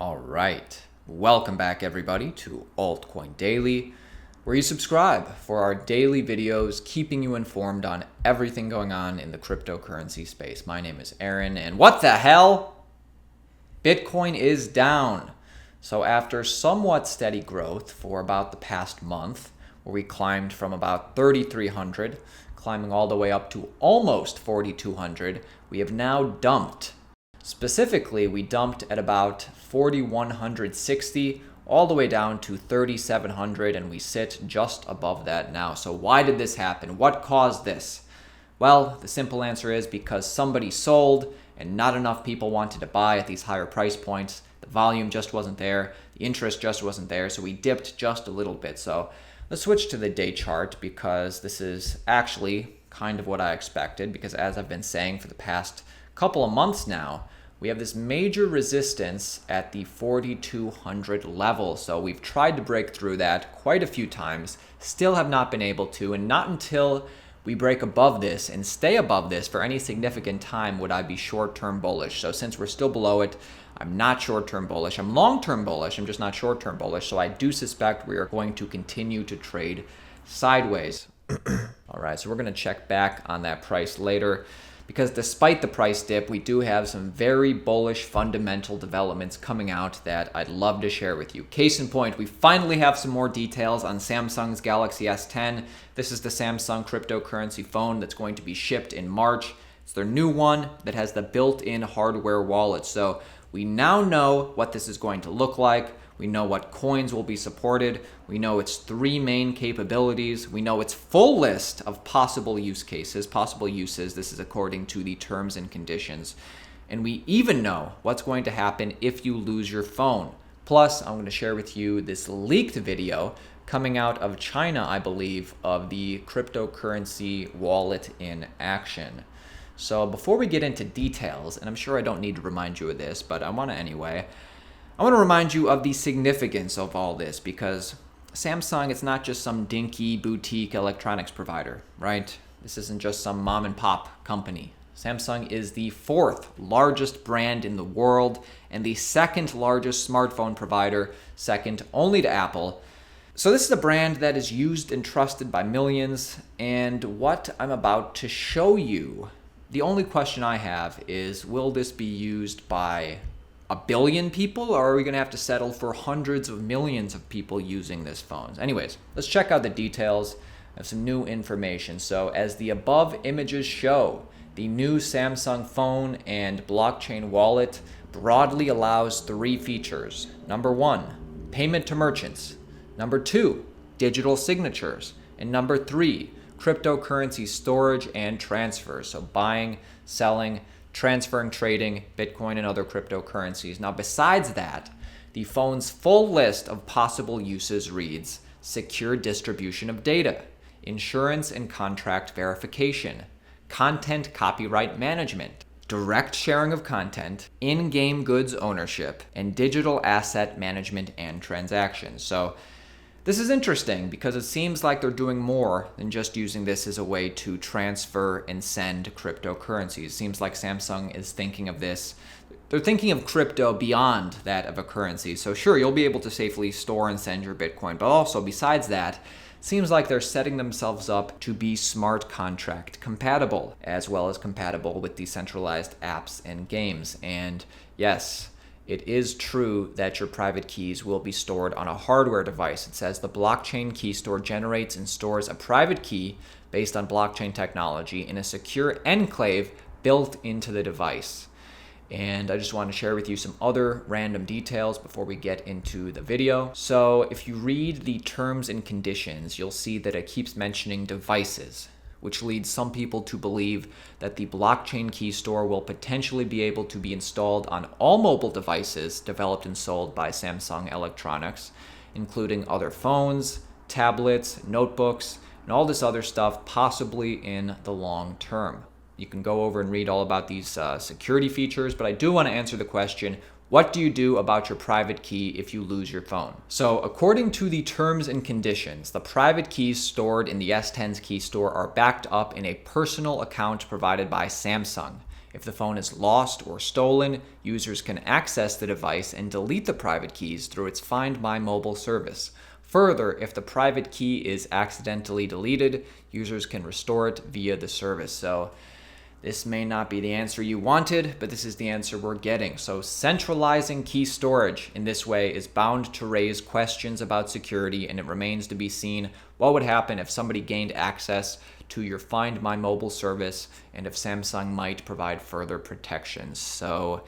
All right. Welcome back, everybody, to Altcoin Daily, where you subscribe for our daily videos, keeping you informed on everything going on in the cryptocurrency space. My name is Aaron, and what the hell? Bitcoin is down. So after somewhat steady growth for about the past month, where we climbed from about 3,300, climbing all the way up to almost 4,200, we have now dumped. Specifically, we dumped at about 4,160 all the way down to 3,700, and we sit just above that now. So why did this happen? What caused this? Well, the simple answer is because somebody sold and not enough people wanted to buy at these higher price points. The volume just wasn't there. The interest just wasn't there. So we dipped just a little bit. So let's switch to the day chart because this is actually kind of what I expected, because as I've been saying for the past couple of months now, we have this major resistance at the 4,200 level. So we've tried to break through that quite a few times, still have not been able to, and not until we break above this and stay above this for any significant time would I be short-term bullish. So since we're still below it, I'm not short-term bullish. I'm long-term bullish, I'm just not short-term bullish. So I do suspect we are going to continue to trade sideways. All right, so we're gonna check back on that price later, because despite the price dip, we do have some very bullish fundamental developments coming out that I'd love to share with you. Case in point, we finally have some more details on Samsung's Galaxy S10. This is the Samsung cryptocurrency phone that's going to be shipped in March. It's their new one that has the built-in hardware wallet. So we now know what this is going to look like. We know what coins will be supported. We know its three main capabilities. We know its full list of possible use cases, possible uses. This is according to the terms and conditions. And we even know what's going to happen if you lose your phone. Plus, I'm going to share with you this leaked video coming out of China, I believe, of the cryptocurrency wallet in action. So before we get into details, and I'm sure I don't need to remind you of this, but I want to anyway, I want to remind you of the significance of all this, because Samsung, it's not just some dinky boutique electronics provider, right? This isn't just some mom and pop company. Samsung is the fourth largest brand in the world and the second largest smartphone provider, second only to Apple. So this is a brand that is used and trusted by millions, and what I'm about to show you, the only question I have is, will this be used by a billion people, or are we going to have to settle for hundreds of millions of people using this phone? Anyways, let's check out the details of some new information. So as the above images show, the new Samsung phone and blockchain wallet broadly allows three features. Number one, payment to merchants. Number two, digital signatures. And number three, cryptocurrency storage and transfer. So buying, selling, transferring, trading Bitcoin and other cryptocurrencies. Now, besides that, the phone's full list of possible uses reads: secure distribution of data, insurance and contract verification, content copyright management, direct sharing of content, in-game goods ownership, and digital asset management and transactions. So this is interesting because it seems like they're doing more than just using this as a way to transfer and send cryptocurrencies. It seems like Samsung is thinking of this. They're thinking of crypto beyond that of a currency. So sure, you'll be able to safely store and send your Bitcoin, but also besides that, it seems like they're setting themselves up to be smart contract compatible, as well as compatible with decentralized apps and games. And yes, it is true that your private keys will be stored on a hardware device. It says the blockchain key store generates and stores a private key based on blockchain technology in a secure enclave built into the device. And I just want to share with you some other random details before we get into the video. So if you read the terms and conditions, you'll see that it keeps mentioning devices, which leads some people to believe that the blockchain key store will potentially be able to be installed on all mobile devices developed and sold by Samsung Electronics, including other phones, tablets, notebooks, and all this other stuff, possibly in the long term. You can go over and read all about these security features, but I do want to answer the question, what do you do about your private key if you lose your phone? So according to the terms and conditions, the private keys stored in the S10's key store are backed up in a personal account provided by Samsung. If the phone is lost or stolen, users can access the device and delete the private keys through its Find My Mobile service. Further, if the private key is accidentally deleted, users can restore it via the service. So this may not be the answer you wanted, but this is the answer we're getting. So centralizing key storage in this way is bound to raise questions about security, and it remains to be seen what would happen if somebody gained access to your Find My Mobile service and if Samsung might provide further protections. So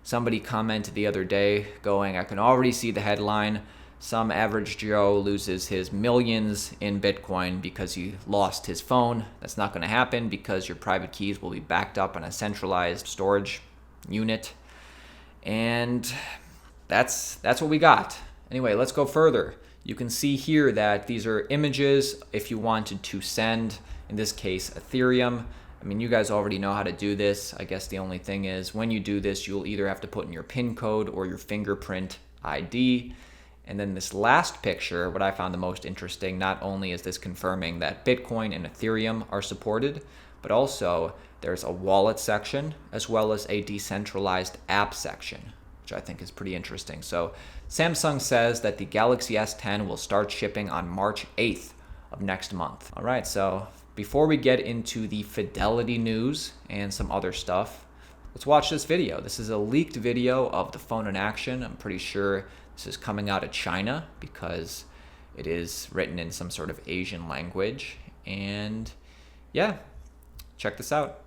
somebody commented the other day going, I can already see the headline. Some average Joe loses his millions in Bitcoin because he lost his phone. That's not going to happen because your private keys will be backed up on a centralized storage unit. And that's what we got. Anyway, let's go further. You can see here that these are images if you wanted to send, in this case, Ethereum. I mean, you guys already know how to do this. I guess the only thing is when you do this, you'll either have to put in your PIN code or your fingerprint ID. And then this last picture, what I found the most interesting, not only is this confirming that Bitcoin and Ethereum are supported, but also there's a wallet section as well as a decentralized app section, which I think is pretty interesting. So Samsung says that the Galaxy S10 will start shipping on March 8th of next month. All right, so before we get into the Fidelity news and some other stuff, let's watch this video. This is a leaked video of the phone in action. I'm pretty sure this is coming out of China because it is written in some sort of Asian language. And yeah, check this out.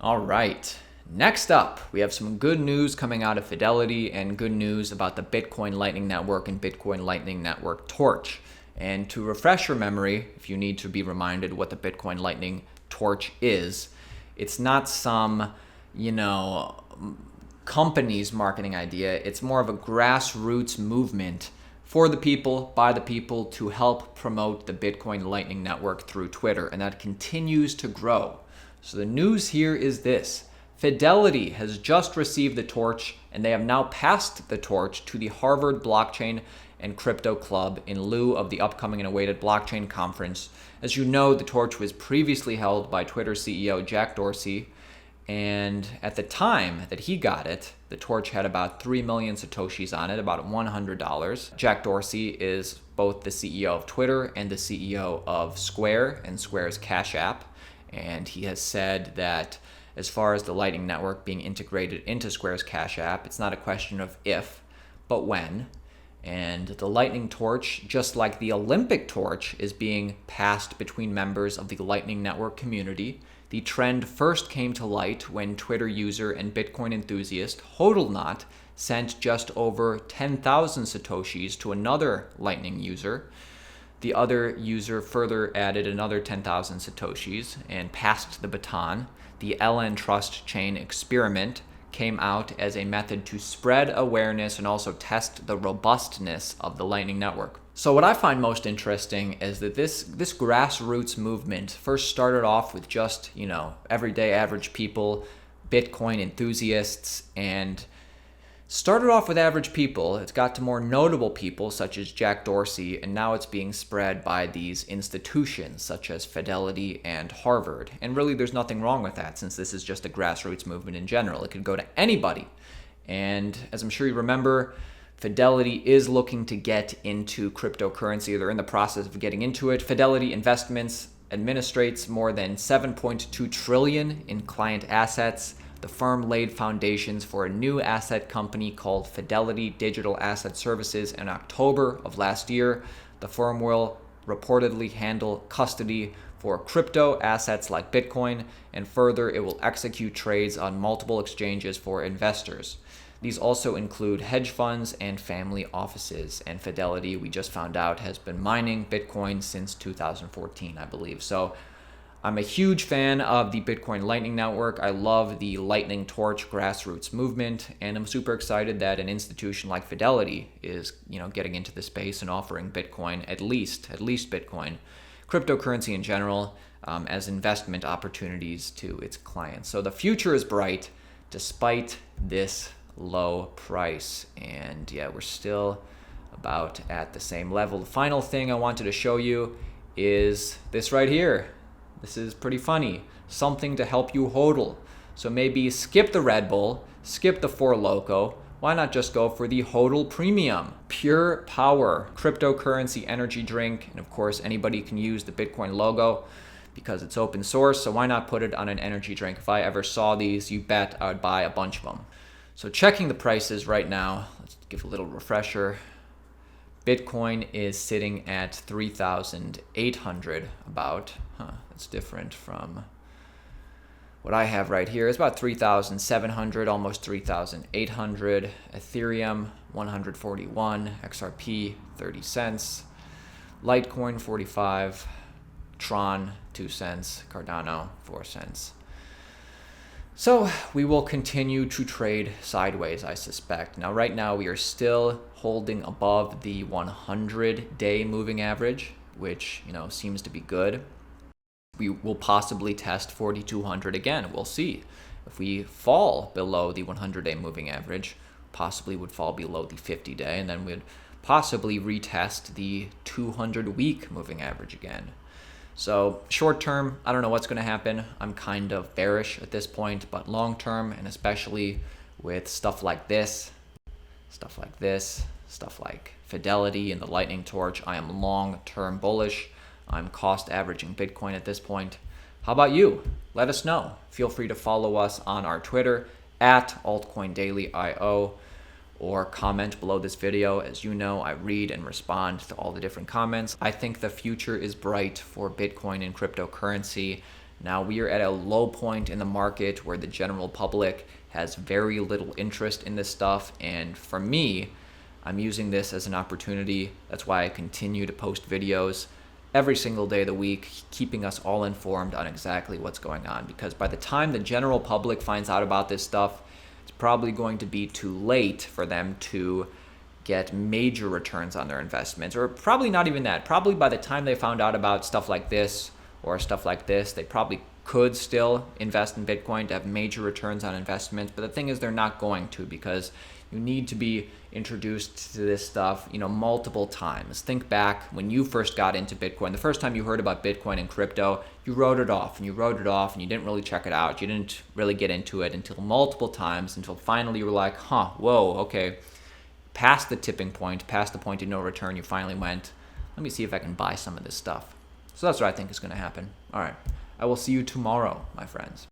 All right, next up, we have some good news coming out of Fidelity and good news about the Bitcoin Lightning Network and Bitcoin Lightning Network Torch. And to refresh your memory, if you need to be reminded what the Bitcoin Lightning Torch is, it's not some, company's marketing idea. It's more of a grassroots movement for the people, by the people, to help promote the Bitcoin Lightning Network through Twitter, and that continues to grow. So the news here is this. Fidelity has just received the torch, and they have now passed the torch to the Harvard Blockchain and Crypto Club in lieu of the upcoming and awaited blockchain conference. As you know, the torch was previously held by Twitter CEO Jack Dorsey, and at the time that he got it, the torch had about 3 million Satoshis on it, about $100. Jack Dorsey is both the CEO of Twitter and the CEO of Square and Square's Cash App. And he has said that as far as the Lightning Network being integrated into Square's Cash App, it's not a question of if, but when. And the Lightning Torch, just like the Olympic Torch, is being passed between members of the Lightning Network community. The trend first came to light when Twitter user and Bitcoin enthusiast HODL sent just over 10,000 Satoshis to another Lightning user. The other user further added another 10,000 Satoshis and passed the baton. The LN Trust Chain experiment came out as a method to spread awareness and also test the robustness of the Lightning Network. So what I find most interesting is that this grassroots movement first started off with just, everyday average people, Bitcoin enthusiasts, and Started off with average people, it's got to more notable people such as Jack Dorsey, and now it's being spread by these institutions such as Fidelity and Harvard. And really there's nothing wrong with that, since this is just a grassroots movement in general. It could go to anybody. And as I'm sure you remember, Fidelity is looking to get into cryptocurrency. They're in the process of getting into it. Fidelity Investments administrates more than $7.2 trillion in client assets. The firm laid foundations for a new asset company called Fidelity Digital Asset Services in October of last year. The firm will reportedly handle custody for crypto assets like Bitcoin, and further, it will execute trades on multiple exchanges for investors. These also include hedge funds and family offices. And Fidelity, we just found out, has been mining Bitcoin since 2014, I believe. So I'm a huge fan of the Bitcoin Lightning Network. I love the Lightning Torch grassroots movement, and I'm super excited that an institution like Fidelity is, getting into the space and offering Bitcoin, at least Bitcoin, cryptocurrency in general, as investment opportunities to its clients. So the future is bright despite this low price. And yeah, we're still about at the same level. The final thing I wanted to show you is this right here. This is pretty funny. Something to help you HODL. So maybe skip the Red Bull, skip the Four Loko. Why not just go for the HODL Premium? Pure Power cryptocurrency energy drink. And of course, anybody can use the Bitcoin logo because it's open source. So why not put it on an energy drink? If I ever saw these, you bet I would buy a bunch of them. So checking the prices right now, let's give a little refresher. Bitcoin is sitting at 3,800 about. That's different from what I have right here. It's about 3,700, almost 3,800. Ethereum, 141. XRP, 30 cents. Litecoin, 45. Tron, 2 cents. Cardano, 4 cents. So we will continue to trade sideways, I suspect. Now, right now, we are still holding above the 100-day moving average, which, seems to be good. We will possibly test 4,200 again. We'll see. If we fall below the 100-day moving average, possibly would fall below the 50-day, and then we'd possibly retest the 200-week moving average again. So short term, I don't know what's going to happen. I'm kind of bearish at this point, but long term, and especially with stuff like Fidelity and the Lightning Torch, I am long-term bullish. I'm cost averaging Bitcoin at this point. How about you? Let us know. Feel free to follow us on our Twitter at altcoindailyio, or comment below this video. As you know, I read and respond to all the different comments. I think the future is bright for Bitcoin and cryptocurrency. Now we are at a low point in the market where the general public has very little interest in this stuff. And for me, I'm using this as an opportunity. That's why I continue to post videos every single day of the week, keeping us all informed on exactly what's going on. Because by the time the general public finds out about this stuff, it's probably going to be too late for them to get major returns on their investments. Or probably not even that. Probably by the time they found out about stuff like this or stuff like this, they probably could still invest in Bitcoin to have major returns on investments. But the thing is, they're not going to, because you need to be introduced to this stuff, multiple times. Think back when you first got into Bitcoin. The first time you heard about Bitcoin and crypto, you wrote it off and you didn't really check it out. You didn't really get into it until multiple times, until finally you were like, whoa, okay. Past the tipping point, past the point of no return, you finally went, let me see if I can buy some of this stuff. So that's what I think is going to happen. All right. I will see you tomorrow, my friends.